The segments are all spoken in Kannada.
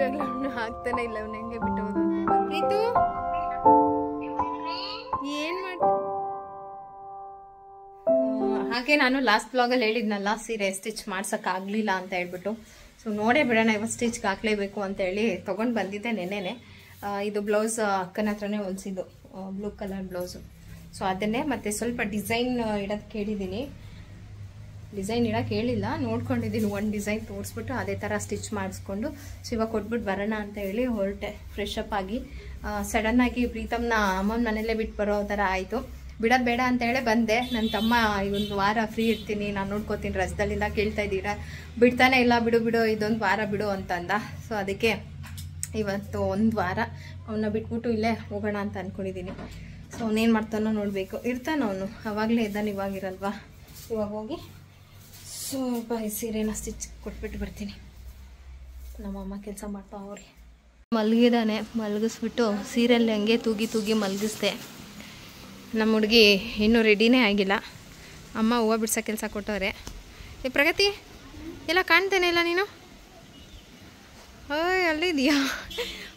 ನಿಜವಾಗ್ಲೂ ಅವನು ಆಗ್ತಾನೆ ಇಲ್ಲ, ಅವ್ನು ಹೆಂಗೆ ಬಿಟ್ಟೋದು. ಪ್ರೀತು ಏನ್ ಮಾಡ್ತ ಹಾಗೆ ನಾನು ಲಾಸ್ಟ್ ಬ್ಲಾಗಲ್ಲಿ ಹೇಳಿದ್ನಲ್ಲ ಸೀರೆ ಸ್ಟಿಚ್ ಮಾಡ್ಸೋಕ್ಕಾಗಲಿಲ್ಲ ಅಂತ ಹೇಳ್ಬಿಟ್ಟು. ಸೊ ನೋಡೇ ಬಿಡೋಣ, ಇವತ್ತು ಸ್ಟಿಚ್ಗೆ ಹಾಕ್ಲೇಬೇಕು ಅಂತೇಳಿ ತೊಗೊಂಡು ಬಂದಿದ್ದೆ ನೆನ್ನೆನೆ. ಇದು ಬ್ಲೌಸ್ ಅಕ್ಕನ ಹತ್ರನೇ ಹೊಲಿಸಿದ್ದು, ಬ್ಲೂ ಕಲರ್ ಬ್ಲೌಸು. ಸೊ ಅದನ್ನೇ ಮತ್ತೆ ಸ್ವಲ್ಪ ಡಿಸೈನ್ ಇಡೋದು ಕೇಳಿದ್ದೀನಿ. ಡಿಸೈನ್ ಇಡೋಕೆ ಹೇಳಿಲ್ಲ, ನೋಡ್ಕೊಂಡಿದ್ದೀನಿ. ಒಂದು ಡಿಸೈನ್ ತೋರಿಸ್ಬಿಟ್ಟು ಅದೇ ಥರ ಸ್ಟಿಚ್ ಮಾಡಿಸ್ಕೊಂಡು ಇವಾಗ ಕೊಟ್ಬಿಟ್ಟು ಬರೋಣ ಅಂತ ಹೇಳಿ ಹೊರಟೆ. ಫ್ರೆಶ್ ಅಪ್ ಆಗಿ ಸಡನ್ನಾಗಿ ಪ್ರೀತಮ್ನ ಅಮ್ಮನ ಮನೆಯಲ್ಲೇ ಬಿಟ್ಟು ಬರೋ ಥರ ಆಯಿತು. ಬಿಡೋದು ಬೇಡ ಅಂತ ಹೇಳಿ ಬಂದೆ. ನನ್ನ ತಮ್ಮ ಒಂದು ವಾರ ಫ್ರೀ ಇರ್ತೀನಿ, ನಾನು ನೋಡ್ಕೋತೀನಿ ರಜದಲ್ಲಿಂದ ಕೇಳ್ತಾ ಇದ್ದೀರಾ, ಬಿಡ್ತಾನೆ ಇಲ್ಲ, ಬಿಡು ಬಿಡು ಇದೊಂದು ವಾರ ಬಿಡು ಅಂತಂದ. ಸೊ ಅದಕ್ಕೆ ಇವತ್ತು ಒಂದು ವಾರ ಅವನ್ನ ಬಿಟ್ಬಿಟ್ಟು ಇಲ್ಲೇ ಹೋಗೋಣ ಅಂತ ಅಂದ್ಕೊಂಡಿದ್ದೀನಿ. ಸೊ ಅವನೇನು ಮಾಡ್ತಾನೋ ನೋಡಬೇಕು. ಇರ್ತಾನೆ ಅವನು, ಆವಾಗಲೇ ಇದ್ದಾನೆ, ಇವಾಗಿರಲ್ವಾ. ಇವಾಗ ಹೋಗಿ ಸ್ವಲ್ಪ ಈ ಸೀರೆನ ಸ್ಟಿಚ್ ಕೊಟ್ಬಿಟ್ಟು ಬರ್ತೀನಿ. ನಮ್ಮಮ್ಮ ಕೆಲಸ ಮಾಡ್ತಾ ಅವ್ರಿ. ಮಲಗಿದಾನೆ, ಮಲಗಿಸ್ಬಿಟ್ಟು ಸೀರೆಯಲ್ಲಿ ಹಂಗೆ ತೂಗಿ ತೂಗಿ ಮಲಗಿಸ್ದೆ. ನಮ್ಮ ಹುಡುಗಿ ಇನ್ನೂ ರೆಡಿನೇ ಆಗಿಲ್ಲ. ಅಮ್ಮ ಹೂವು ಬಿಡ್ಸೋ ಕೆಲಸ ಕೊಟ್ಟವ್ರೆ. ಈ ಪ್ರಗತಿ ಎಲ್ಲ ಕಾಣ್ತೇನೆ ಇಲ್ಲ ನೀನು? ಓಯ್ ಅಲ್ಲಿದೆಯಾ?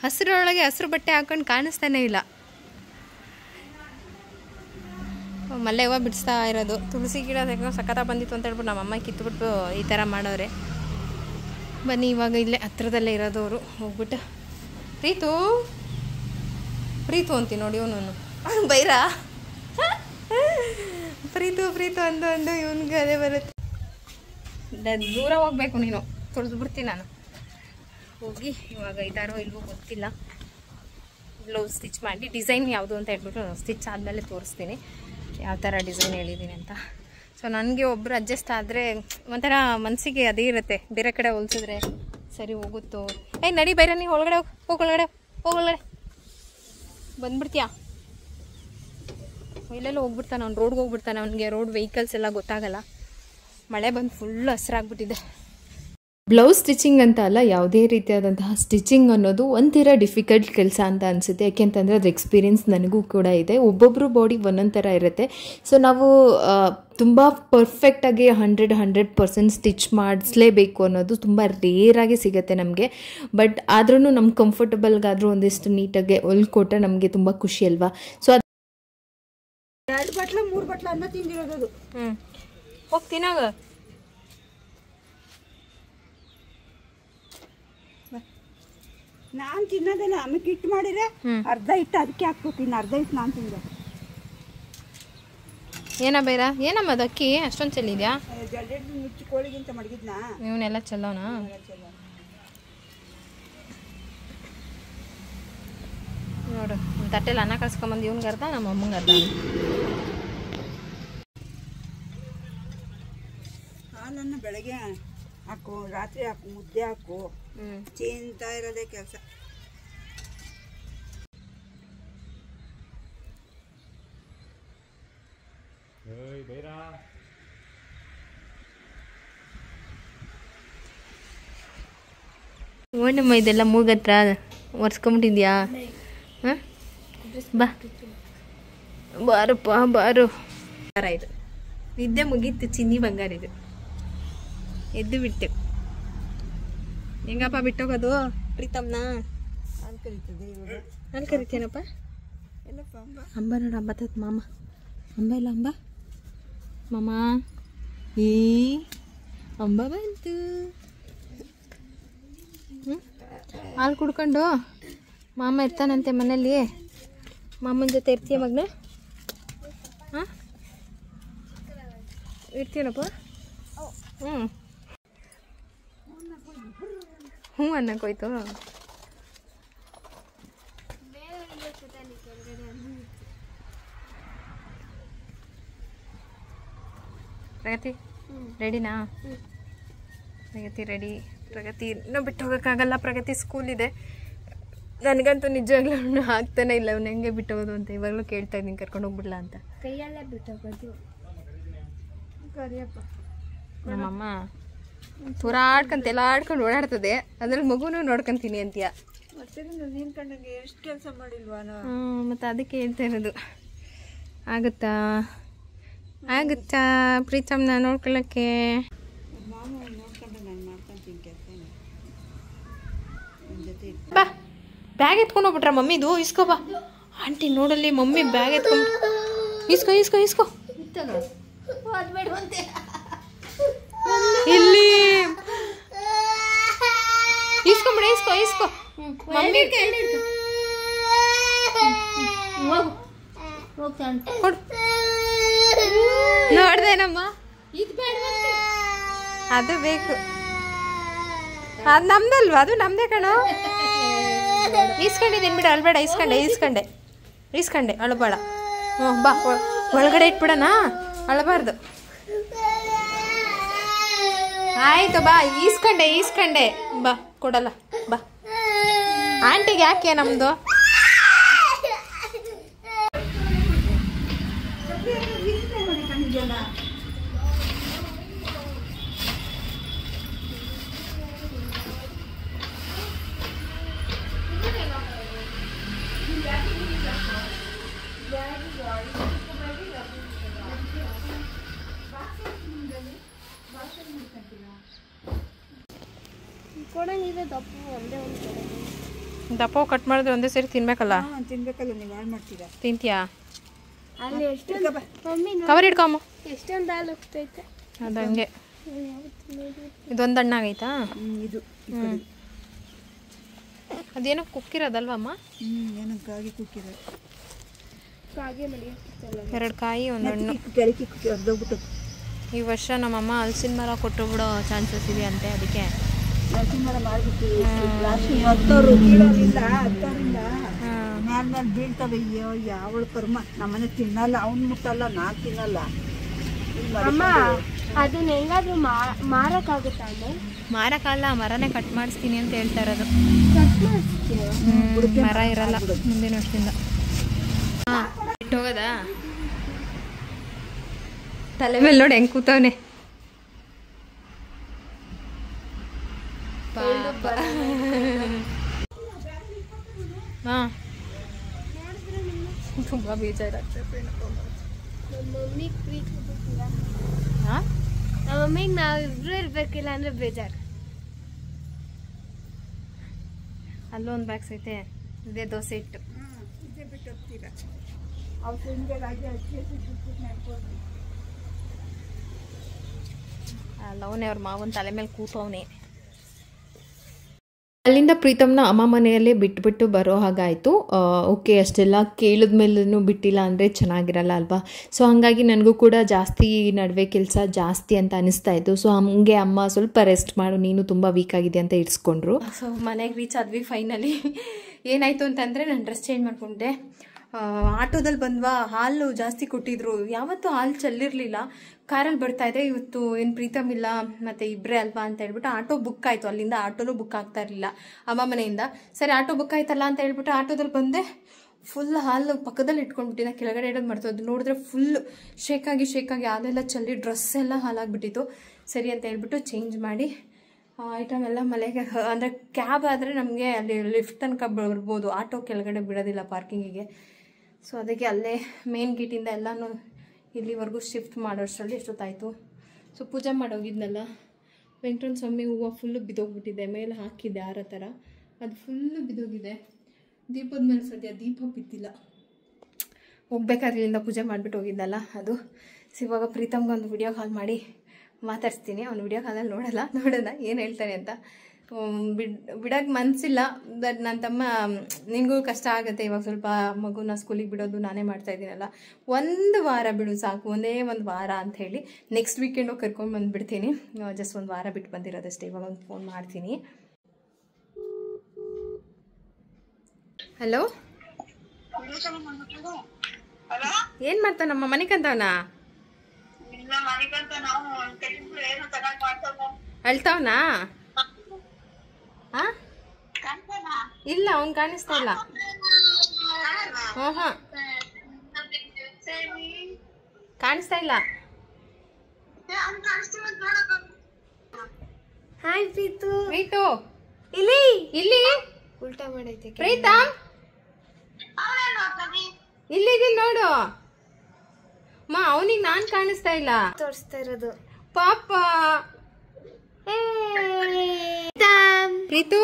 ಹಸಿರೊಳಗೆ ಹಸಿರು ಬಟ್ಟೆ ಹಾಕೊಂಡು ಕಾಣಿಸ್ತಾನೆ ಇಲ್ಲ. ಮಲ್ಲೆ ಹೂವು ಬಿಡಿಸ್ತಾ ಇರೋದು. ತುಳಸಿ ಗಿಡ ಸಖತ್ತ ಬಂದಿತ್ತು ಅಂತ ಹೇಳ್ಬಿಟ್ಟು ನಮ್ಮಮ್ಮ ಕಿತ್ಬಿಟ್ಟು ಈ ಥರ ಮಾಡೋರೆ. ಬನ್ನಿ ಇವಾಗ ಇಲ್ಲೇ ಹತ್ರದಲ್ಲೇ ಇರೋದವರು. ಹೋಗ್ಬಿಟ್ಟು ಪ್ರೀತು ಪ್ರೀತು ಅಂತೀನಿ ನೋಡಿ, ಇವನು ಬೈರಾ ಪ್ರೀತು ಪ್ರೀತು ಅಂದು ಇವನಿಗೆ ಅದೇ ಬರುತ್ತೆ. ದೂರ ಹೋಗ್ಬೇಕು ನೀನು, ತುಳಿದ್ಬಿಡ್ತೀನಿ ನಾನು. ಹೋಗಿ ಇವಾಗ ಇದಾರೋ ಇಲ್ವೋ ಗೊತ್ತಿಲ್ಲ. ಬ್ಲೌಸ್ ಸ್ಟಿಚ್ ಮಾಡಿ ಡಿಸೈನ್ ಯಾವುದು ಅಂತ ಹೇಳ್ಬಿಟ್ಟು ಸ್ಟಿಚ್ ಆದಮೇಲೆ ತೋರಿಸ್ತೀನಿ ಯಾವ ಥರ ಡಿಸೈನ್ ಹೇಳಿದ್ದೀನಿ ಅಂತ. ಸೊ ನನಗೆ ಒಬ್ಬರು ಅಡ್ಜಸ್ಟ್ ಆದರೆ ಒಂಥರ ಮನಸ್ಸಿಗೆ ಅದೇ ಇರುತ್ತೆ. ಬೇರೆ ಕಡೆ ಹೊಲ್ಸಿದ್ರೆ ಸರಿ ಹೋಗುತ್ತೋ. ನಡಿ ಬೈರ, ನೀವು ಒಳಗಡೆ ಹೋಗೊಳಗಡೆ ಬಂದ್ಬಿಡ್ತೀಯಾ? ಇಲ್ಲೆಲ್ಲ ಹೋಗ್ಬಿಡ್ತಾನೆ ಅವ್ನು, ರೋಡ್ಗೆ ಹೋಗ್ಬಿಡ್ತಾನೆ. ಅವನಿಗೆ ರೋಡ್ ವೆಹಿಕಲ್ಸ್ ಎಲ್ಲ ಗೊತ್ತಾಗಲ್ಲ. ಮಳೆ ಬಂದು ಫುಲ್ ಹಸಿರಾಗ್ಬಿಟ್ಟಿದೆ. ಬ್ಲೌಸ್ ಸ್ಟಿಚಿಂಗ್ ಅಂತ ಅಲ್ಲ, ಯಾವುದೇ ರೀತಿಯಾದಂತಹ ಸ್ಟಿಚಿಂಗ್ ಅನ್ನೋದು ಒಂಥರ ಡಿಫಿಕಲ್ಟ್ ಕೆಲಸ ಅಂತ ಅನಿಸುತ್ತೆ. ಯಾಕೆಂತಂದರೆ ಅದ್ರ ಎಕ್ಸ್ಪೀರಿಯೆನ್ಸ್ ನನಗೂ ಕೂಡ ಇದೆ. ಒಬ್ಬೊಬ್ಬರು ಬಾಡಿ ಒಂದೊಂದು ಥರ ಇರುತ್ತೆ. ಸೊ ನಾವು ತುಂಬ ಪರ್ಫೆಕ್ಟಾಗಿ 100% ಸ್ಟಿಚ್ ಮಾಡಿಸ್ಲೇಬೇಕು ಅನ್ನೋದು ತುಂಬ ರೇರಾಗಿ ಸಿಗುತ್ತೆ ನಮಗೆ. ಬಟ್ ಆದ್ರೂ ನಮ್ಗೆ ಕಂಫರ್ಟಬಲ್ಗಾದರೂ ಒಂದಿಷ್ಟು ನೀಟಾಗಿ ಹೊಲ್ಕೊಟ್ರೆ ನಮಗೆ ತುಂಬ ಖುಷಿ ಅಲ್ವಾ. ಸೊ 2 ಬಟ್ಲ 3 ಬಟ್ಲ ಅನ್ನ ತಿಂದಿರೋದು. ಹೋಗ್ತೀನಾಗ ನಾನು ತಿನ್ನೋದಲ್ಲ, ಆಮೇಲೆ ಹಿಟ್ಟು ಮಾಡಿದ್ರೆ ಅರ್ಧ ಹಿಟ್ಟು ಅದಕ್ಕೆ ಹಾಕ್ಬಿಡ್ತೀನಿ, ಅರ್ಧ ಹಿಟ್ಟು ನಾನು ತಿಂದೆ. ಏನ ಬೇರ ಏನಮ್ಮ ಅದು ಅಕ್ಕಿ ಅಷ್ಟೊಂದು ಚೆಲ್ಲಿದ್ಯಾ? ಜಲ್ಲೆಡ್ ಮುಚ್ಚಿ ಕೋಳಿಗಿಂತ ಮಡಗಿದ್ನಾ ಇವನ್ನೆಲ್ಲ ಚೆಲ್ಲೋಣ. ನೋಡು ತಟ್ಟೆಲಿ ಅನ್ನ ಕಳ್ಸ್ಕೊಂಬಂದು ಇವ್ನಿಗೆ ಅರ್ಧ, ನಮ್ಮ ಅಮ್ಮಂಗೆ ಅರ್ಧ. ಹಾಲನ್ನು ಬೆಳಗ್ಗೆ ಹಾಕು, ರಾತ್ರಿ ಹಾಕು, ಮುದ್ದೆ ಹಾಕು, ತಿಂತಾ ಇರೋದೇ ಕೆಲಸ. ಓಣಮ್ಮ ಇದೆಲ್ಲ ಮೂಗತ್ರ ಒರೆಸ್ಕೊಂಬಿಟ್ಟಿದ್ಯಾ? ಹಾಂ ಬಾ ಬಾರಪ್ಪ ಬಾರು. ಇದು ನಿದ್ದೆ ಮುಗೀತು, ಚಿನ್ನಿ ಬಂಗಾರ ಇದು. ಎದ್ದು ಬಿಟ್ಟು ಹೆಂಗಪ್ಪ ಬಿಟ್ಟೋಗೋದು ಪ್ರೀತಮ್ನ? ಹಾಲು ಕರಿತದೆ ಇವಾಗ. ಹಾಲು ಕರಿತೇನಪ್ಪ? ಎಲ್ಲಪ್ಪ ಅಂಬ? ಅಂಬ ನೋಡು, ಅಂಬ ತತ್ ಮಾಮ. ಅಂಬ ಇಲ್ಲ ಅಂಬ ಮಾಮ. ಈ ಅಂಬ ಬಂತು. ಹಾಲು ಕುಡ್ಕೊಂಡು ಮಾಮ ಇರ್ತಾನಂತೆ ಮನೇಲಿ. ಮಾಮನ ಜೊತೆ ಇರ್ತೀಯ ಮಗನ? ಹಾಂ ಇರ್ತೀನಪ್ಪ. ಹ್ಞೂ ಅನ್ನಕ್ಕೋಯ್ತು. ಪ್ರಗತಿ ರೆಡಿನಾ? ಪ್ರಗತಿ ರೆಡಿ. ಪ್ರಗತಿ ಇನ್ನೂ ಬಿಟ್ಟು ಹೋಗೋಕ್ಕಾಗಲ್ಲ. ಪ್ರಗತಿ ಸ್ಕೂಲ್ ಇದೆ. ನನಗಂತೂ ನಿಜವಾಗ್ಲೂ ಆಗ್ತಾನೆ ಇಲ್ಲ, ಅವ್ನು ಹೆಂಗೆ ಬಿಟ್ಟೋಗೋದು ಅಂತ. ಇವಾಗಲೂ ಕೇಳ್ತಾ ಇದ್ದೀನಿ ಕರ್ಕೊಂಡು ಹೋಗ್ಬಿಡ್ಲಾ ಅಂತ. ಕೈಯಲ್ಲೇ ಬಿಟ್ಟೋಗೋದು. ಕರಿಯಪ್ಪ. ನಮ್ಮಮ್ಮ ತೂರಾಡ್ಕೊಂತ ಎಲ್ಲಾಡ್ಕೊಂಡು ಓಡಾಡ್ತದೆ, ಅದ್ರಲ್ಲಿ ಮಗುನೂ ನೋಡ್ಕೊಂತೀನಿ ಅಂತೀಯ. ಮತ್ತೆ ನೀನು ಕಂಡಂಗೆ ಎಷ್ಟು ಕೆಲಸ ಮಾಡಿಲ್ವಾ? ಮತ್ತು ಅದಕ್ಕೆ ಹೇಳ್ತಾ ಇರೋದು. ಆಗುತ್ತಾ ಆಗುತ್ತಾ ಪ್ರೀತಮ್ನ ನೋಡ್ಕೊಳ್ಳೋಕ್ಕೆ? ಮಾಮ ನೋಡ್ಕೊಂಡು ನಾನು ಮಾಡ್ಕೊತೀನಿ ಕೆಲಸ. ನನ್ನ ಜೊತೆ ಬ್ಯಾಗ್ ಎತ್ಕೊಂಡು ಹೋಗ್ಬಿಟ್ರ ಮಮ್ಮಿದು? ಇಸ್ಕೋ ಬಾ ಆಂಟಿ, ನೋಡಲ್ಲಿ ಮಮ್ಮಿ ಬ್ಯಾಗ್ ಎತ್ಕೊಂಡು. ಇಸ್ಕೋ ಇಸ್ಕೋ ಇಸ್ಕೋ. ಇಲ್ಲಿ ಇಸ್ಕೊಂಬಿಡ, ಇಸ್ಕೋ ಇಸ್ಕೋ. ಮಮ್ಮಿ ಕೊಡು. ನೋಡ್ದೇನಮ್ಮ, ಅದು ಬೇಕು. ಅದು ನಮ್ದಲ್ವಾ? ಅದು ನಮ್ದೇ ಕಣೋ. ಈಸ್ಕೊಂಡಿದ್ದೀನಿ ಬಿಡ, ಅಳ್ಬೇಡ. ಈಸ್ಕೊಂಡೆ ಅಳಬೇಡ. ಹ್ಞೂ ಬಾ, ಒಳಗಡೆ ಇಟ್ಬಿಡೋಣ, ಅಳಬಾರ್ದು. ಆಯ್ತು ಬಾ, ಈಸ್ಕೊಂಡೆ ಬಾ, ಕೊಡಲ್ಲ ಬಾ. ಆಂಟಿಗೆ ಯಾಕೆ ನಮ್ದು? ದಪ್ಪ ಕಟ್ ಮಾಡಿದ್ರೆ ಒಂದೇ ಸರಿ ತಿನ್ಬೇಕಲ್ಲ? ತಿನ್ಬೇಕಲ್ಲ, ನೀವು ಹಾಳು ಮಾಡ್ತೀರಾ. ತಿಂತೀಯಾ? ಮಮ್ಮಿ ಕವರ್ ಇಟ್ಕೊಮ್ಮ. ಎಷ್ಟೊಂದು ಹಾಲು ಹೋಗ್ತೈತೆ ಅದು ಹಂಗೆ. ಇದೊಂದು ಹಣ್ಣಾಗೈತಾ? ಇದು ಅದೇನೋ ಕುಕ್ಕಿರೋದಲ್ವಮ್ಮ? ಏನಕ್ಕಾಗಿ ಕುಕ್ಕಿರೋದು. ಎರಡು ಕಾಯಿ, ಒಂದು ಹಣ್ಣು. ಈ ವರ್ಷ ನಮ್ಮಮ್ಮ ಹಲಸಿನ ಮರ ಕೊಟ್ಟು ಬಿಡೋ ಚಾನ್ಸಸ್ ಇದೆ ಅಂತೆ, ಅದಕ್ಕೆ ಹಲಸಿನ ಮರ ಮಾಡಿಬಿಟ್ಟು ಹತ್ತೋರು ಕೀಳೋರಿಂದ ಮೇಲೆ ಬೀಳ್ತವೆ. ಅಯ್ಯೋ ಯಾವಳು ಕರ್ಮ. ನಮ್ಮನೆ ತಿನ್ನಲ್ಲ, ಅವ್ನು ಮುಟ್ಟಲ್ಲ, ನಾನು ತಿನ್ನಲ್ಲ. ಅದನ್ನ ಹೆಂಗಾದ್ರೂ ಮಾರಕ್ಕಾಗುತ್ತಾ? ಮಾರಕ್ಕಲ್ಲ, ಮರನೇ ಕಟ್ ಮಾಡಿಸ್ತೀನಿ ಅಂತ ಹೇಳ್ತಾ ಇರೋದು. ಮರ ಇರಲ್ಲ ಮುಂದಿನ ವರ್ಷದಿಂದ. ಬಿಟ್ಟು ಹೋಗೋದಾ? ತಲೆ ಮೇಲೆ ನೋಡಿ ಹೆಂಗ್ ಕೂತವನೆ. ಹಾ, ತುಂಬಾ ಬೇಜಾರಾಗ್ತದೆ. ನಮ್ಮ ಮಮ್ಮಿಗೆ ನಾವಿಬ್ರು ಇರ್ಬೇಕಿಲ್ಲ ಅಂದ್ರೆ ಬೇಜಾರು. ಅಲ್ಲೊಂದು ಬ್ಯಾಗ್ಸ್ ಐತೆ, ಇದೇ ದೋಸೆ ಇಟ್ಟು. ಅಲ್ಲವನೇ ಅವ್ರ ಮಾವನ ತಲೆ ಮೇಲೆ ಕೂತವನೇ. ಅಲ್ಲಿಂದ ಪ್ರೀತಮ್ನ ಅಮ್ಮ ಮನೆಯಲ್ಲೇ ಬಿಟ್ಬಿಟ್ಟು ಬರೋ ಹಾಗಾಯಿತು. ಓಕೆ, ಅಷ್ಟೆಲ್ಲ ಕೇಳಿದ ಮೇಲೂ ಬಿಟ್ಟಿಲ್ಲ ಅಂದರೆ ಚೆನ್ನಾಗಿರಲ್ಲ ಅಲ್ವಾ? ಸೊ ಹಾಗಾಗಿ ನನಗೂ ಕೂಡ ಜಾಸ್ತಿ ನಡುವೆ ಕೆಲಸ ಜಾಸ್ತಿ ಅಂತ ಅನಿಸ್ತಾ ಇತ್ತು. ಸೊ ಹಂಗೆ ಅಮ್ಮ ಸ್ವಲ್ಪ ರೆಸ್ಟ್ ಮಾಡು, ನೀನು ತುಂಬ ವೀಕ್ ಆಗಿದೆ ಅಂತ ಇರಿಸ್ಕೊಂಡ್ರು. ಸೊ ಮನೆಗೆ ರೀಚ್ ಆದ್ವಿ ಫೈನಲಿ. ಏನಾಯಿತು ಅಂತಂದರೆ ನಾನು ಡ್ರೆಸ್ ಚೇಂಜ್ ಮಾಡಿಕೊಂಡೆ. ಆಟೋದಲ್ಲಿ ಬಂದ್ವಾ, ಹಾಲು ಜಾಸ್ತಿ ಕೊಟ್ಟಿದ್ರು. ಯಾವತ್ತೂ ಹಾಲು ಚೆಲ್ಲಿರಲಿಲ್ಲ. ಕಾರಲ್ಲಿ ಬರ್ತಾಯಿದೆ. ಇವತ್ತು ಏನು ಪ್ರೀತಮ್ ಇಲ್ಲ ಮತ್ತು ಇಬ್ಬರೇ ಅಲ್ವಾ ಅಂತ ಹೇಳ್ಬಿಟ್ಟು ಆಟೋ ಬುಕ್ ಆಯಿತು. ಅಲ್ಲಿಂದ ಆಟೋನೂ ಬುಕ್ ಆಗ್ತಾ ಇರಲಿಲ್ಲ ಅಮ್ಮ ಮನೆಯಿಂದ. ಸರಿ ಆಟೋ ಬುಕ್ ಆಯ್ತಲ್ಲ ಅಂತ ಹೇಳ್ಬಿಟ್ಟು ಆಟೋದಲ್ಲಿ ಬಂದೆ. ಫುಲ್ ಹಾಲು ಪಕ್ಕದಲ್ಲಿ ಇಟ್ಕೊಂಡ್ಬಿಟ್ಟಿದ್ದೆ, ಕೆಳಗಡೆ ಇಡೋದು ಮಾಡ್ತೋದು. ನೋಡಿದ್ರೆ ಫುಲ್ ಶೇಕಾಗಿ ಹಾಲೆಲ್ಲ ಚೆಲ್ಲಿ ಡ್ರೆಸ್ ಎಲ್ಲ ಹಾಲಾಗ್ಬಿಟ್ಟಿತ್ತು. ಸರಿ ಅಂತ ಹೇಳ್ಬಿಟ್ಟು ಚೇಂಜ್ ಮಾಡಿ ಐಟಮ್ ಎಲ್ಲ ಮನೆಗೆ, ಅಂದರೆ ಕ್ಯಾಬ್ ಆದರೆ ನಮಗೆ ಅಲ್ಲಿ ಲಿಫ್ಟ್ ತನಕ ಬರ್ಬೋದು, ಆಟೋ ಕೆಳಗಡೆ ಬಿಡೋದಿಲ್ಲ ಪಾರ್ಕಿಂಗಿಗೆ. ಸೊ ಅದಕ್ಕೆ ಅಲ್ಲೇ ಮೇನ್ ಗೇಟಿಂದ ಎಲ್ಲನೂ ಇಲ್ಲಿವರೆಗೂ ಶಿಫ್ಟ್ ಮಾಡೋಷ್ಟರಲ್ಲಿ ಎಷ್ಟೊತ್ತಾಯಿತು. ಸೊ ಪೂಜೆ ಮಾಡೋಗಿದ್ನಲ್ಲ, ವೆಂಕಟರಮಣ ಸ್ವಾಮಿ ಹೂವು ಫುಲ್ಲು ಬಿದ್ದೋಗ್ಬಿಟ್ಟಿದೆ. ಮೇಲೆ ಹಾಕಿದ್ದೆ ಹಾರ ಥರ, ಅದು ಫುಲ್ಲು ಬಿದ್ದೋಗಿದೆ. ದೀಪದ ಮೇಲೆ ಸದ್ಯ ದೀಪ ಬಿದ್ದಿಲ್ಲ. ಹೋಗ್ಬೇಕಾದ್ರೆ ಇಲ್ಲಿಂದ ಪೂಜೆ ಮಾಡಿಬಿಟ್ಟು ಹೋಗಿದ್ನಲ್ಲ ಅದು. ಸೊ ಇವಾಗ ಪ್ರೀತಮ್ಗೆ ಒಂದು ವಿಡಿಯೋ ಕಾಲ್ ಮಾಡಿ ಮಾತಾಡ್ಸ್ತೀನಿ. ಅವ್ನು ವಿಡಿಯೋ ಕಾಲಲ್ಲಿ ನೋಡೋಣ ಏನು ಹೇಳ್ತಾನೆ ಅಂತ. ಬಿಡೋಕ್ಕೆ ಮನಸ್ಸಿಲ್ಲ. ಬಟ್ ನನ್ನ ತಮ್ಮ, ನಿನಗೂ ಕಷ್ಟ ಆಗುತ್ತೆ ಇವಾಗ ಸ್ವಲ್ಪ, ಮಗುನ ಸ್ಕೂಲಿಗೆ ಬಿಡೋದು ನಾನೇ ಮಾಡ್ತಾಯಿದ್ದೀನಲ್ಲ. ಒಂದು ವಾರ ಬಿಡು ಸಾಕು, ಒಂದೇ ಒಂದು ವಾರ ಅಂಥೇಳಿ ನೆಕ್ಸ್ಟ್ ವೀಕೆಂಡು ಕರ್ಕೊಂಡು ಬಂದುಬಿಡ್ತೀನಿ. ಜಸ್ಟ್ ಒಂದು ವಾರ ಬಿಟ್ಟು ಬಂದಿರೋದಷ್ಟೇ. ಇವಾಗ ಒಂದು ಫೋನ್ ಮಾಡ್ತೀನಿ. ಹಲೋ, ಏನು ಮಾಡ್ತಾನಮ್ಮ? ಮನೆಕಂತವನಾ? ಅಳ್ತಾವನಾ? ಇಲ್ಲ, ಅವ್ನು ಕಾಣಿಸ್ತಾ ಇಲ್ಲ. ಕಾಣಿಸ್ತಾ ಇಲ್ಲ. ಹಾಯ್ ಪ್ರೀತು. ಪ್ರೀತು ಇಲ್ಲಿ ಇಲ್ಲಿ ಉಲ್ಟಾ ಮಾಡೈತೆ. ಪ್ರೀತಮ್ ಇಲ್ಲಿದ್ದೀನಿ ನೋಡು. ಅವನಿಗೆ ನಾನ್ ಕಾಣಿಸ್ತಾ ಇಲ್ಲ. ತೋರಿಸ್ತಾ ಇರೋದು ಪಾಪ. ಪ್ರೀತು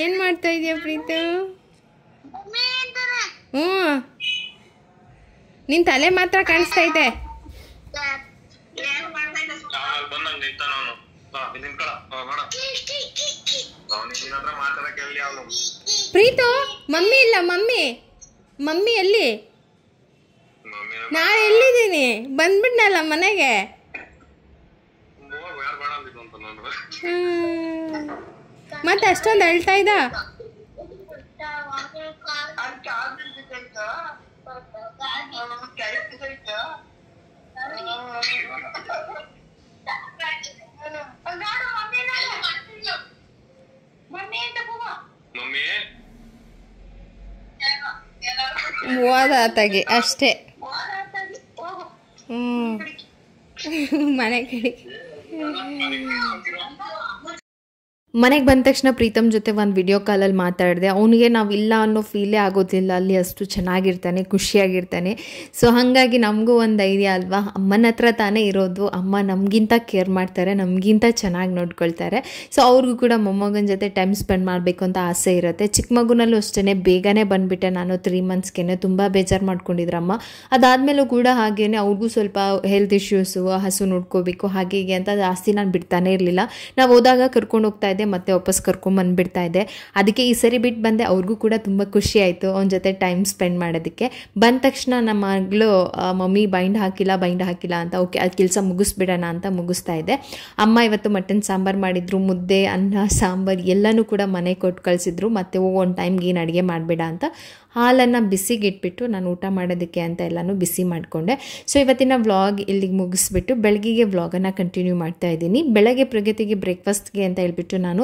ಏನ್ ಮಾಡ್ತಾ ಇದೀಯ ಪ್ರೀತು? ಹ್ಞೂ, ನಿನ್ ತಲೆ ಮಾತ್ರ ಕಾಣಿಸ್ತಾ ಇದೆ. ಪ್ರೀತು, ಮಮ್ಮಿ ಇಲ್ಲ. ಮಮ್ಮಿ ಎಲ್ಲಿ? ನಾ ಎಲ್ಲಿದ್ದೀನಿ? ಬಂದ್ಬಿಟ್ನಲ್ಲ ಮನೆಗೆ. ಮತ್ತೆ ಅಷ್ಟೊಂದು ಅಳ್ತಾ ಇದ್ದ? ಓದಾತಾಗಿ ಅಷ್ಟೇ. ಮನೆ ಕಡೆ ಮನೆಗೆ ಬಂದ ತಕ್ಷಣ ಪ್ರೀತಮ್ ಜೊತೆ ಒಂದು ವಿಡಿಯೋ ಕಾಲಲ್ಲಿ ಮಾತಾಡಿದೆ. ಅವನಿಗೆ ನಾವಿಲ್ಲ ಅನ್ನೋ ಫೀಲೇ ಆಗೋದಿಲ್ಲ, ಅಲ್ಲಿ ಅಷ್ಟು ಚೆನ್ನಾಗಿರ್ತಾನೆ, ಖುಷಿಯಾಗಿರ್ತಾನೆ. ಸೊ ಹಾಗಾಗಿ ನಮಗೂ ಒಂದು ಐಡಿಯಾ ಅಲ್ವಾ, ಅಮ್ಮನ ಹತ್ರ ತಾನೇ ಇರೋದು, ಅಮ್ಮ ನಮಗಿಂತ ಕೇರ್ ಮಾಡ್ತಾರೆ, ನಮಗಿಂತ ಚೆನ್ನಾಗಿ ನೋಡ್ಕೊಳ್ತಾರೆ. ಸೊ ಅವ್ರಿಗೂ ಕೂಡ ಮೊಮ್ಮಗನ ಜೊತೆ ಟೈಮ್ ಸ್ಪೆಂಡ್ ಮಾಡಬೇಕು ಅಂತ ಆಸೆ ಇರುತ್ತೆ. ಚಿಕ್ಕ ಮಗುನಲ್ಲೂ ಅಷ್ಟೇ ಬೇಗನೆ ಬಂದುಬಿಟ್ಟೆ ನಾನು 3 ಮಂತ್ಸ್ಗೆ. ತುಂಬ ಬೇಜಾರು ಮಾಡ್ಕೊಂಡಿದ್ರಮ್ಮ. ಅದಾದಮೇಲೂ ಕೂಡ ಹಾಗೇನೆ ಅವ್ರಿಗೂ ಸ್ವಲ್ಪ ಹೆಲ್ತ್ ಇಶ್ಯೂಸು, ಹಸು ನೋಡ್ಕೋಬೇಕು ಹಾಗೆ ಹೀಗೆ ಅಂತ ಜಾಸ್ತಿ ನಾನು ಬಿಡ್ತಾನೆ ಇರಲಿಲ್ಲ. ನಾವು ಹೋದಾಗ ಕರ್ಕೊಂಡು ಹೋಗ್ತಾ ಇದ್ದೆ, ಮತ್ತೆ ವಾಪಸ್ ಕರ್ಕೊಂಬಂದ್ಬಿಡ್ತಾ ಇದ್ದೆ. ಅದಕ್ಕೆ ಈ ಸರಿ ಬಿಟ್ಟು ಬಂದೆ. ಅವ್ರಿಗೂ ಕೂಡ ತುಂಬ ಖುಷಿ ಆಯಿತು ಅವನ ಜೊತೆ ಟೈಮ್ ಸ್ಪೆಂಡ್ ಮಾಡೋದಕ್ಕೆ. ಬಂದ ತಕ್ಷಣ ನಮ್ಮ ಮಗಳು ಮಮ್ಮಿ ಬೈಂಡ್ ಹಾಕಿಲ್ಲ ಅಂತ, ಓಕೆ ಅದು ಕೆಲಸ ಮುಗಿಸ್ಬಿಡೋಣ ಅಂತ ಮುಗಿಸ್ತಾ ಇದ್ದೆ. ಅಮ್ಮ ಇವತ್ತು ಮಟನ್ ಸಾಂಬಾರು ಮಾಡಿದ್ರು, ಮುದ್ದೆ, ಅನ್ನ, ಸಾಂಬಾರು ಎಲ್ಲನೂ ಕೂಡ ಮನೆಗೆ ಕೊಟ್ಟು ಕಳಿಸಿದ್ರು. ಮತ್ತು ಒಂದು ಟೈಮ್ಗೆ ಏನು ಅಡುಗೆ ಮಾಡಬೇಡ ಅಂತ ಹಾಲನ್ನು ಬಿಸಿಗೆ ಇಟ್ಬಿಟ್ಟು ನಾನು ಊಟ ಮಾಡೋದಕ್ಕೆ ಅಂತ ಎಲ್ಲನೂ ಬಿಸಿ ಮಾಡಿಕೊಂಡೆ. ಸೊ ಇವತ್ತಿನ ವ್ಲಾಗ್ ಇಲ್ಲಿಗೆ ಮುಗಿಸ್ಬಿಟ್ಟು ಬೆಳಗ್ಗೆಗೆ ವ್ಲಾಗನ್ನು ಕಂಟಿನ್ಯೂ ಮಾಡ್ತಾ ಇದ್ದೀನಿ. ಬೆಳಗ್ಗೆ ಪ್ರಗತಿಗೆ ಬ್ರೇಕ್ಫಾಸ್ಟ್ಗೆ ಅಂತ ಹೇಳ್ಬಿಟ್ಟು ನಾನು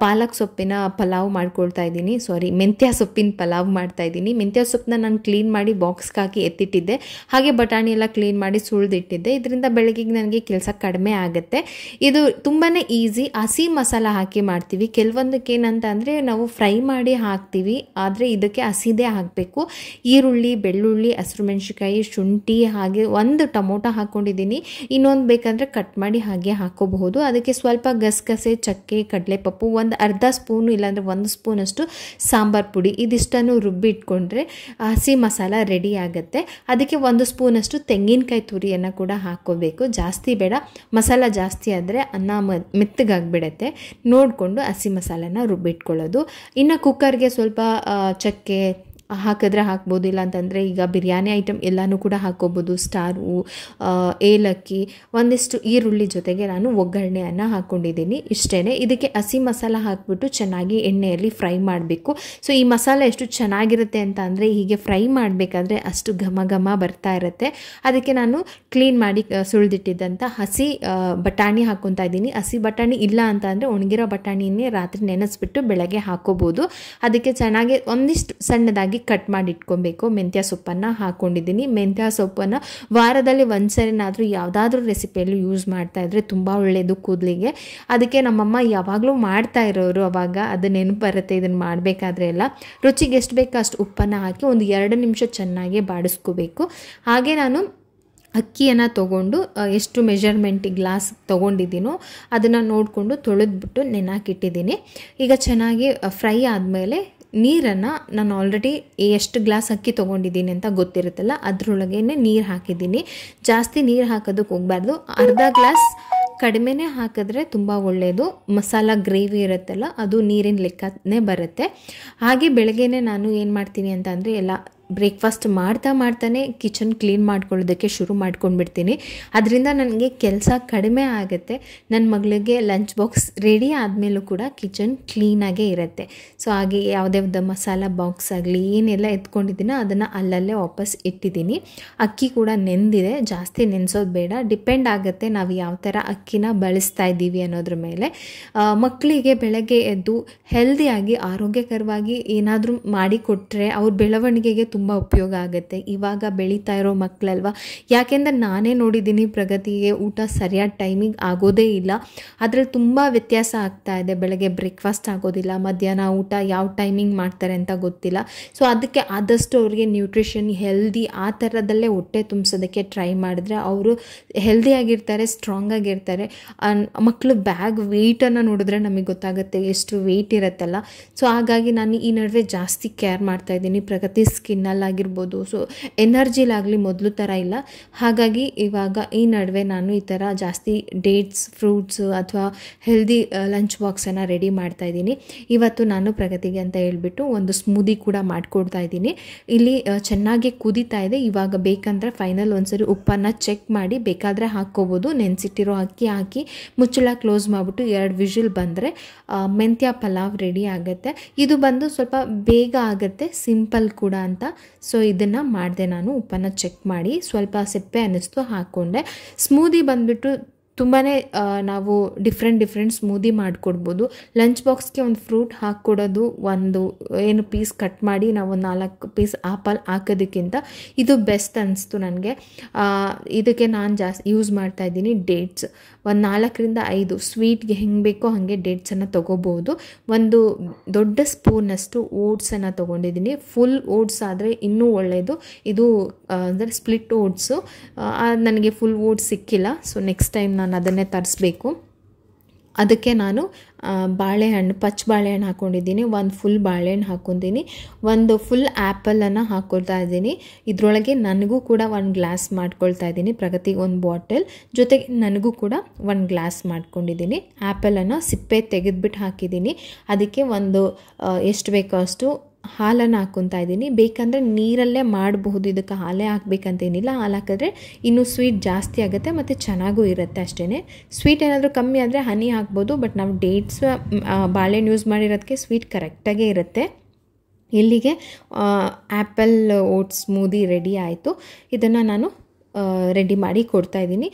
ಪಾಲಕ್ ಸೊಪ್ಪಿನ ಪಲಾವ್ ಮಾಡ್ಕೊಳ್ತಾ ಇದ್ದೀನಿ. ಮೆಂತ್ಯ ಸೊಪ್ಪಿನ ಪಲಾವ್ ಮಾಡ್ತಾ ಇದ್ದೀನಿ. ಮೆಂತ್ಯ ಸೊಪ್ಪನ್ನ ನಾನು ಕ್ಲೀನ್ ಮಾಡಿ ಬಾಕ್ಸ್ಗೆ ಹಾಕಿ ಎತ್ತಿಟ್ಟಿದ್ದೆ. ಹಾಗೆ ಬಟಾಣಿ ಎಲ್ಲ ಕ್ಲೀನ್ ಮಾಡಿ ಸುಳಿದಿಟ್ಟಿದ್ದೆ. ಇದರಿಂದ ಬೆಳಗ್ಗೆಗೆ ನನಗೆ ಕೆಲಸ ಕಡಿಮೆ ಆಗುತ್ತೆ. ಇದು ತುಂಬಾ ಈಸಿ. ಹಸಿ ಮಸಾಲ ಹಾಕಿ ಮಾಡ್ತೀವಿ. ಕೆಲವೊಂದಕ್ಕೆ ಏನಂತ ಅಂದರೆ ನಾವು ಫ್ರೈ ಮಾಡಿ ಹಾಕ್ತೀವಿ, ಆದರೆ ಇದಕ್ಕೆ ಹಸಿ ಹಾಕಬೇಕು. ಈರುಳ್ಳಿ, ಬೆಳ್ಳುಳ್ಳಿ, ಹಸಿರು ಮೆಣಸಿನಕಾಯಿ, ಶುಂಠಿ, ಹಾಗೆ ಒಂದು ಟೊಮೊಟೊ ಹಾಕ್ಕೊಂಡಿದ್ದೀನಿ. ಇನ್ನೊಂದು ಬೇಕಂದರೆ ಕಟ್ ಮಾಡಿ ಹಾಗೆ ಹಾಕೋಬಹುದು. ಅದಕ್ಕೆ ಸ್ವಲ್ಪ ಗಸಗಸೆ, ಚಕ್ಕೆ, ಕಡಲೆಪಪ್ಪು, ಒಂದು ಅರ್ಧ ಸ್ಪೂನು ಇಲ್ಲಾಂದರೆ 1 ಸ್ಪೂನಷ್ಟು ಸಾಂಬಾರು ಪುಡಿ, ಇದಿಷ್ಟನ್ನು ರುಬ್ಬಿ ಇಟ್ಕೊಂಡ್ರೆ ಹಸಿ ಮಸಾಲ ರೆಡಿ ಆಗುತ್ತೆ. ಅದಕ್ಕೆ 1 ಸ್ಪೂನಷ್ಟು ತೆಂಗಿನಕಾಯಿ ತುರಿಯನ್ನು ಕೂಡ ಹಾಕ್ಕೋಬೇಕು. ಜಾಸ್ತಿ ಬೇಡ, ಮಸಾಲ ಜಾಸ್ತಿ ಆದರೆ ಅನ್ನ ಮೆತ್ತಗಾಗಿಬಿಡುತ್ತೆ. ನೋಡಿಕೊಂಡು ಹಸಿ ಮಸಾಲನ ರುಬ್ಬಿಟ್ಕೊಳ್ಳೋದು. ಇನ್ನು ಕುಕ್ಕರ್ಗೆ ಸ್ವಲ್ಪ ಚಕ್ಕೆ ಹಾಕಿದ್ರೆ ಹಾಕ್ಬೋದು, ಇಲ್ಲ ಅಂತಂದರೆ ಈಗ ಬಿರಿಯಾನಿ ಐಟಮ್ ಎಲ್ಲನೂ ಕೂಡ ಹಾಕ್ಕೋಬೋದು. ಸ್ಟಾರು, ಏಲಕ್ಕಿ, ಒಂದಿಷ್ಟು ಈರುಳ್ಳಿ ಜೊತೆಗೆ ನಾನು ಒಗ್ಗರಣೆಯನ್ನು ಹಾಕ್ಕೊಂಡಿದ್ದೀನಿ. ಇಷ್ಟೇ. ಇದಕ್ಕೆ ಹಸಿ ಮಸಾಲ ಹಾಕಿಬಿಟ್ಟು ಚೆನ್ನಾಗಿ ಎಣ್ಣೆಯಲ್ಲಿ ಫ್ರೈ ಮಾಡಬೇಕು. ಸೊ ಈ ಮಸಾಲ ಎಷ್ಟು ಚೆನ್ನಾಗಿರುತ್ತೆ ಅಂತ ಅಂದರೆ ಹೀಗೆ ಫ್ರೈ ಮಾಡಬೇಕಾದ್ರೆ ಅಷ್ಟು ಘಮ ಘಮ ಬರ್ತಾ ಇರುತ್ತೆ. ಅದಕ್ಕೆ ನಾನು ಕ್ಲೀನ್ ಮಾಡಿ ಸುಳಿದಿಟ್ಟಿದ್ದಂಥ ಹಸಿ ಬಟಾಣಿ ಹಾಕ್ಕೊತಾ ಇದ್ದೀನಿ. ಹಸಿ ಬಟಾಣಿ ಇಲ್ಲ ಅಂತ ಅಂದರೆ ಒಣಗಿರೋ ಬಟಾಣಿನೇ ರಾತ್ರಿ ನೆನೆಸ್ಬಿಟ್ಟು ಬೆಳಗ್ಗೆ ಹಾಕ್ಕೋಬೋದು. ಅದಕ್ಕೆ ಚೆನ್ನಾಗಿ ಒಂದಿಷ್ಟು ಸಣ್ಣದಾಗಿ ಕಟ್ ಮಾಡಿ ಇಟ್ಕೊಬೇಕು. ಮೆಂತ್ಯ ಸೊಪ್ಪನ್ನು ಹಾಕ್ಕೊಂಡಿದ್ದೀನಿ. ಮೆಂತ್ಯ ಸೊಪ್ಪನ್ನು ವಾರದಲ್ಲಿ ಒಂದ್ಸರಿನಾದರೂ ಯಾವುದಾದ್ರೂ ರೆಸಿಪಿಯಲ್ಲಿ ಯೂಸ್ ಮಾಡ್ತಾ ಇದ್ರೆ ತುಂಬ ಒಳ್ಳೆಯದು ಕೂದಲಿಗೆ. ಅದಕ್ಕೆ ನಮ್ಮಮ್ಮ ಯಾವಾಗಲೂ ಮಾಡ್ತಾ ಇರೋರು, ಅವಾಗ ಅದು ನೆನಪು ಬರುತ್ತೆ ಇದನ್ನು ಮಾಡಬೇಕಾದ್ರೆ ಎಲ್ಲ. ರುಚಿಗೆ ಎಷ್ಟು ಬೇಕೋ ಅಷ್ಟು ಉಪ್ಪನ್ನು ಹಾಕಿ ಒಂದು 2 ನಿಮಿಷ ಚೆನ್ನಾಗಿ ಬಾಡಿಸ್ಕೋಬೇಕು. ಹಾಗೆ ನಾನು ಅಕ್ಕಿಯನ್ನು ತೊಗೊಂಡು ಎಷ್ಟು ಮೆಜರ್ಮೆಂಟ್ ಗ್ಲಾಸ್ ತೊಗೊಂಡಿದ್ದೀನೋ ಅದನ್ನು ನೋಡಿಕೊಂಡು ತೊಳೆದ್ಬಿಟ್ಟು ನೆನಾಕಿಟ್ಟಿದ್ದೀನಿ. ಈಗ ಚೆನ್ನಾಗಿ ಫ್ರೈ ಆದಮೇಲೆ ನೀರನ್ನು ನಾನು ಆಲ್ರೆಡಿ ಎಷ್ಟು ಗ್ಲಾಸ್ ಅಕ್ಕಿ ತೊಗೊಂಡಿದ್ದೀನಿ ಅಂತ ಗೊತ್ತಿರುತ್ತಲ್ಲ, ಅದರೊಳಗೇ ನೀರು ಹಾಕಿದ್ದೀನಿ. ಜಾಸ್ತಿ ನೀರು ಹಾಕೋದಕ್ಕೆ ಹೋಗಬಾರ್ದು. ಅರ್ಧ ಗ್ಲಾಸ್ ಕಡಿಮೆನೇ ಹಾಕಿದ್ರೆ ತುಂಬ ಒಳ್ಳೆಯದು. ಮಸಾಲ ಗ್ರೇವಿ ಇರುತ್ತಲ್ಲ ಅದು ನೀರಿನ ಲೆಕ್ಕನೇ ಬರುತ್ತೆ. ಹಾಗೆ ಬೆಳಗ್ಗೆನೇ ನಾನು ಏನು ಮಾಡ್ತೀನಿ ಅಂತ ಅಂದರೆ ಎಲ್ಲ ಬ್ರೇಕ್ಫಾಸ್ಟ್ ಮಾಡ್ತಾನೆ ಕಿಚನ್ ಕ್ಲೀನ್ ಮಾಡ್ಕೊಳ್ಳೋದಕ್ಕೆ ಶುರು ಮಾಡ್ಕೊಂಡ್ಬಿಡ್ತೀನಿ. ಅದರಿಂದ ನನಗೆ ಕೆಲಸ ಕಡಿಮೆ ಆಗುತ್ತೆ. ನನ್ನ ಮಗಳಿಗೆ ಲಂಚ್ ಬಾಕ್ಸ್ ರೆಡಿ ಆದಮೇಲೂ ಕೂಡ ಕಿಚನ್ ಕ್ಲೀನಾಗೇ ಇರುತ್ತೆ. ಸೊ ಹಾಗೆ ಯಾವುದೇ ಮಸಾಲ ಬಾಕ್ಸ್ ಆಗಲಿ ಏನೆಲ್ಲ ಎತ್ಕೊಂಡಿದ್ದೀನೋ ಅದನ್ನು ಅಲ್ಲಲ್ಲೇ ವಾಪಸ್ ಇಟ್ಟಿದ್ದೀನಿ. ಅಕ್ಕಿ ಕೂಡ ನೆಂದಿದೆ, ಜಾಸ್ತಿ ನೆನೆಸೋದು ಬೇಡ. ಡಿಪೆಂಡ್ ಆಗುತ್ತೆ ನಾವು ಯಾವ ಥರ ಅಕ್ಕಿನ ಬಳಸ್ತಾ ಇದ್ದೀವಿ ಅನ್ನೋದ್ರ ಮೇಲೆ. ಮಕ್ಕಳಿಗೆ ಬೆಳಗ್ಗೆ ಎದ್ದು ಹೆಲ್ದಿಯಾಗಿ ಆರೋಗ್ಯಕರವಾಗಿ ಏನಾದರೂ ಮಾಡಿಕೊಟ್ರೆ ಅವ್ರ ಬೆಳವಣಿಗೆಗೆ ತುಂಬ ಉಪಯೋಗ ಆಗುತ್ತೆ. ಇವಾಗ ಬೆಳೀತಾ ಇರೋ ಮಕ್ಕಳಲ್ವ, ಯಾಕೆಂದರೆ ನಾನೇ ನೋಡಿದ್ದೀನಿ ಪ್ರಗತಿಗೆ ಊಟ ಸರಿಯಾದ ಟೈಮಿಗೆ ಆಗೋದೇ ಇಲ್ಲ. ಅದರಲ್ಲಿ ತುಂಬ ವ್ಯತ್ಯಾಸ ಆಗ್ತಾ ಇದೆ. ಬೆಳಗ್ಗೆ ಬ್ರೇಕ್ಫಾಸ್ಟ್ ಆಗೋದಿಲ್ಲ, ಮಧ್ಯಾಹ್ನ ಊಟ ಯಾವ ಟೈಮಿಂಗ್ ಮಾಡ್ತಾರೆ ಅಂತ ಗೊತ್ತಿಲ್ಲ. ಸೊ ಅದಕ್ಕೆ ಆದಷ್ಟು ಅವ್ರಿಗೆ ನ್ಯೂಟ್ರಿಷನ್, ಹೆಲ್ದಿ ಆ ಥರದಲ್ಲೇ ಹೊಟ್ಟೆ ತುಂಬಿಸೋದಕ್ಕೆ ಟ್ರೈ ಮಾಡಿದ್ರೆ ಅವರು ಹೆಲ್ದಿಯಾಗಿರ್ತಾರೆ, ಸ್ಟ್ರಾಂಗ್ ಆಗಿರ್ತಾರೆ. ಮಕ್ಕಳು ಬ್ಯಾಗ್ ವೆಯ್ಟನ್ನು ನೋಡಿದ್ರೆ ನಮಗೆ ಗೊತ್ತಾಗುತ್ತೆ ಎಷ್ಟು ವೆಯ್ಟ್ ಇರುತ್ತಲ್ಲ. ಸೊ ಹಾಗಾಗಿ ನಾನು ಈ ನಡುವೆ ಜಾಸ್ತಿ ಕೇರ್ ಮಾಡ್ತಾಯಿದ್ದೀನಿ. ಪ್ರಗತಿ ಸ್ಕಿನ್ನಲ್ಲಾಗಿರ್ಬೋದು, ಸೊ ಎನರ್ಜಿಲಾಗಲಿ ಮೊದಲು ಥರ ಇಲ್ಲ. ಹಾಗಾಗಿ ಇವಾಗ ಈ ನಡುವೆ ನಾನು ಈ ಥರ ಜಾಸ್ತಿ ಡೇಟ್ಸ್, ಫ್ರೂಟ್ಸು ಅಥವಾ ಹೆಲ್ದಿ ಲಂಚ್ ಬಾಕ್ಸನ್ನು ರೆಡಿ ಮಾಡ್ತಾಯಿದ್ದೀನಿ. ಇವತ್ತು ನಾನು ಪ್ರಗತಿಗೆ ಅಂತ ಹೇಳ್ಬಿಟ್ಟು ಒಂದು ಸ್ಮೂದಿ ಕೂಡ ಮಾಡಿಕೊಡ್ತಾ ಇದ್ದೀನಿ. ಇಲ್ಲಿ ಚೆನ್ನಾಗಿ ಕುದೀತಾ ಇದೆ. ಇವಾಗ ಬೇಕಂದರೆ ಫೈನಲ್ ಒಂದ್ಸರಿ ಉಪ್ಪನ್ನು ಚೆಕ್ ಮಾಡಿ ಬೇಕಾದರೆ ಹಾಕ್ಕೋಬೋದು. ನೆನೆಸಿಟ್ಟಿರೋ ಅಕ್ಕಿ ಹಾಕಿ ಮುಚ್ಚಳ ಕ್ಲೋಸ್ ಮಾಡಿಬಿಟ್ಟು 2 ವಿಷಲ್ ಬಂದರೆ ಮೆಂತ್ಯ ಪಲಾವ್ ರೆಡಿ ಆಗುತ್ತೆ. ಇದು ಬಂದು ಸ್ವಲ್ಪ ಬೇಗ ಆಗುತ್ತೆ, ಸಿಂಪಲ್ ಕೂಡ ಅಂತ. ಸೊ ಇದನ್ನು ಮಾಡಿದೆ ನಾನು. ಉಪ್ಪನ್ನು ಚೆಕ್ ಮಾಡಿ ಸ್ವಲ್ಪ ಸಿಪ್ಪೆ ಅನ್ನಿಸ್ತು, ಹಾಕ್ಕೊಂಡೆ. ಸ್ಮೂದಿ ಬಂದುಬಿಟ್ಟು ತುಂಬಾ ನಾವು ಡಿಫ್ರೆಂಟ್ ಸ್ಮೂದಿ ಮಾಡಿಕೊಡ್ಬೋದು. ಲಂಚ್ ಬಾಕ್ಸ್ಗೆ ಒಂದು ಫ್ರೂಟ್ ಹಾಕ್ಕೊಡೋದು, ಒಂದು ಏನು ಪೀಸ್ ಕಟ್ ಮಾಡಿ ನಾವು 4 ಪೀಸ್ ಆಪಲ್ ಹಾಕೋದಕ್ಕಿಂತ ಇದು ಬೆಸ್ಟ್ ಅನ್ನಿಸ್ತು ನನಗೆ. ಇದಕ್ಕೆ ನಾನು ಜಾಸ್ತಿ ಯೂಸ್ ಮಾಡ್ತಾಯಿದ್ದೀನಿ ಡೇಟ್ಸ್. ಒಂದು 4ರಿಂದ 5 ಸ್ವೀಟ್ಗೆ ಹೆಂಗೆ ಬೇಕೋ ಹಾಗೆ ಡೇಟ್ಸನ್ನು ತೊಗೋಬೋದು. ಒಂದು ದೊಡ್ಡ ಸ್ಪೂನಷ್ಟು ಓಟ್ಸನ್ನು ತೊಗೊಂಡಿದ್ದೀನಿ. ಫುಲ್ ಓಟ್ಸ್ ಆದರೆ ಇನ್ನೂ ಒಳ್ಳೆಯದು. ಇದು ಅಂದರೆ ಸ್ಪ್ಲಿಟ್ ಓಟ್ಸು, ನನಗೆ ಫುಲ್ ಓಟ್ಸ್ ಸಿಕ್ಕಿಲ್ಲ. ಸೊ ನೆಕ್ಸ್ಟ್ ಟೈಮ್ ನಾನು ಅದನ್ನೇ ತರಿಸ್ಬೇಕು. ಅದಕ್ಕೆ ನಾನು ಬಾಳೆಹಣ್ಣು, ಪಚ್ಚ ಬಾಳೆಹಣ್ಣು ಹಾಕ್ಕೊಂಡಿದ್ದೀನಿ. ಒಂದು ಫುಲ್ ಬಾಳೆಹಣ್ಣು ಹಾಕ್ಕೊತೀನಿ. ಒಂದು ಫುಲ್ ಆ್ಯಪಲನ್ನು ಹಾಕ್ಕೊಳ್ತಾ ಇದ್ದೀನಿ. ಇದರೊಳಗೆ ನನಗೂ ಕೂಡ 1 ಗ್ಲಾಸ್ ಮಾಡ್ಕೊಳ್ತಾ ಇದ್ದೀನಿ. ಪ್ರಗತಿಗೆ 1 ಬಾಟಲ್, ಜೊತೆಗೆ ನನಗೂ ಕೂಡ 1 ಗ್ಲಾಸ್ ಮಾಡ್ಕೊಂಡಿದ್ದೀನಿ. ಆ್ಯಪಲನ್ನು ಸಿಪ್ಪೆ ತೆಗೆದುಬಿಟ್ಟು ಹಾಕಿದ್ದೀನಿ. ಅದಕ್ಕೆ ಒಂದು ಎಷ್ಟು ಬೇಕೋ ಅಷ್ಟು ಹಾಲನ್ನು ಹಾಕ್ಕೊತಾ ಇದ್ದೀನಿ. ಬೇಕಂದರೆ ನೀರಲ್ಲೇ ಮಾಡಬಹುದು, ಇದಕ್ಕೆ ಹಾಲೇ ಹಾಕಬೇಕಂತೇನಿಲ್ಲ. ಹಾಲು ಹಾಕಿದ್ರೆ ಇನ್ನೂ ಸ್ವೀಟ್ ಜಾಸ್ತಿ ಆಗುತ್ತೆ ಮತ್ತು ಚೆನ್ನಾಗೂ ಇರುತ್ತೆ ಅಷ್ಟೇ. ಸ್ವೀಟ್ ಏನಾದರೂ ಕಮ್ಮಿ ಆದರೆ ಹನಿ ಹಾಕ್ಬೋದು, ಬಟ್ ನಾವು ಡೇಟ್ಸ್ ಬಾಳೆಹಣ್ಣು ಯೂಸ್ ಮಾಡಿರೋದಕ್ಕೆ ಸ್ವೀಟ್ ಕರೆಕ್ಟಾಗೇ ಇರುತ್ತೆ. ಇಲ್ಲಿಗೆ ಆ್ಯಪಲ್ ಓಟ್ಸ್ ಸ್ಮೂದಿ ರೆಡಿ ಆಯಿತು. ಇದನ್ನು ನಾನು ರೆಡಿ ಮಾಡಿ ಕೊಡ್ತಾಯಿದ್ದೀನಿ.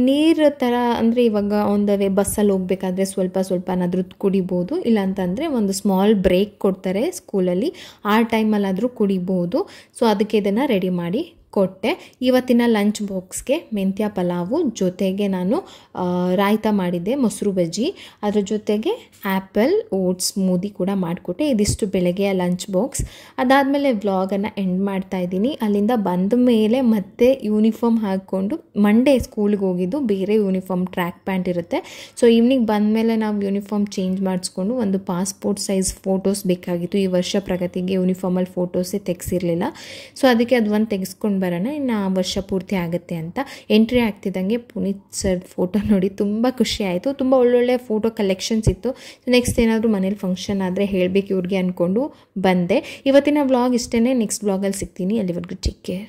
ನೀರು ಥರ ಅಂದರೆ ಇವಾಗ ಒಂದು ಬಸ್ಸಲ್ಲಿ ಹೋಗಬೇಕಾದ್ರೆ ಸ್ವಲ್ಪನಾದ್ರೂ ಕುಡಿಬೋದು. ಇಲ್ಲಾಂತಂದರೆ ಒಂದು ಸ್ಮಾಲ್ ಬ್ರೇಕ್ ಕೊಡ್ತಾರೆ ಸ್ಕೂಲಲ್ಲಿ, ಆ ಟೈಮಲ್ಲಾದರೂ ಕುಡಿಬೋದು. ಸೊ ಅದಕ್ಕೆ ಇದನ್ನು ರೆಡಿ ಮಾಡಿ ಕೊಟ್ಟೆ. ಇವತ್ತಿನ ಲಂಚ್ ಬಾಕ್ಸ್ಗೆ ಮೆಂತ್ಯ ಪಲಾವು, ಜೊತೆಗೆ ನಾನು ರಾಯ್ತ ಮಾಡಿದ್ದೆ, ಮೊಸರು ಬಜ್ಜಿ, ಅದ್ರ ಜೊತೆಗೆ ಆ್ಯಪಲ್ ಓಟ್ಸ್ ಸ್ಮೂದಿ ಕೂಡ ಮಾಡಿಕೊಟ್ಟೆ. ಇದಿಷ್ಟು ಬೆಳಗ್ಗೆಯ ಲಂಚ್ ಬಾಕ್ಸ್. ಅದಾದಮೇಲೆ ವ್ಲಾಗನ್ನು ಎಂಡ್ ಮಾಡ್ತಾ ಇದ್ದೀನಿ. ಅಲ್ಲಿಂದ ಬಂದ ಮೇಲೆ ಮತ್ತೆ ಯೂನಿಫಾರ್ಮ್ ಹಾಕ್ಕೊಂಡು, ಮಂಡೇ ಸ್ಕೂಲ್ಗೆ ಹೋಗಿದ್ದು, ಬೇರೆ ಯೂನಿಫಾರ್ಮ್ ಟ್ರ್ಯಾಕ್ ಪ್ಯಾಂಟ್ ಇರುತ್ತೆ. ಸೊ ಈವ್ನಿಂಗ್ ಬಂದಮೇಲೆ ನಾವು ಯೂನಿಫಾರ್ಮ್ ಚೇಂಜ್ ಮಾಡಿಸ್ಕೊಂಡು ಒಂದು ಪಾಸ್ಪೋರ್ಟ್ ಸೈಜ್ ಫೋಟೋಸ್ ಬೇಕಾಗಿತ್ತು. ಈ ವರ್ಷ ಪ್ರಗತಿಗೆ ಯೂನಿಫಾರ್ಮಲ್ಲಿ ಫೋಟೋಸೇ ತೆಗೆಸಿರಲಿಲ್ಲ. ಸೊ ಅದಕ್ಕೆ ಅದು ಒಂದು ತೆಗೆಸ್ಕೊಂಡು ಬರೋಣ, ಇನ್ನು ವರ್ಷ ಪೂರ್ತಿ ಆಗುತ್ತೆ ಅಂತ. ಎಂಟ್ರಿ ಆಗ್ತಿದ್ದಂಗೆ ಪುನೀತ್ ಸರ್ ಫೋಟೋ ನೋಡಿ ತುಂಬ ಖುಷಿ ಆಯಿತು. ತುಂಬ ಒಳ್ಳೊಳ್ಳೆ ಫೋಟೋ ಕಲೆಕ್ಷನ್ಸ್ ಇತ್ತು. ನೆಕ್ಸ್ಟ್ ಏನಾದರೂ ಮನೇಲಿ ಫಂಕ್ಷನ್ ಆದರೆ ಹೇಳಬೇಕು ಇವ್ರಿಗೆ ಅಂದ್ಕೊಂಡು ಬಂದೆ. ಇವತ್ತಿನ ವ್ಲಾಗ್ ಇಷ್ಟೇ. ನೆಕ್ಸ್ಟ್ ವ್ಲಾಗಲ್ಲಿ ಸಿಗ್ತೀನಿ. ಅಲ್ಲಿವರೆಗೂ ಟೇಕ್ ಕೇರ್.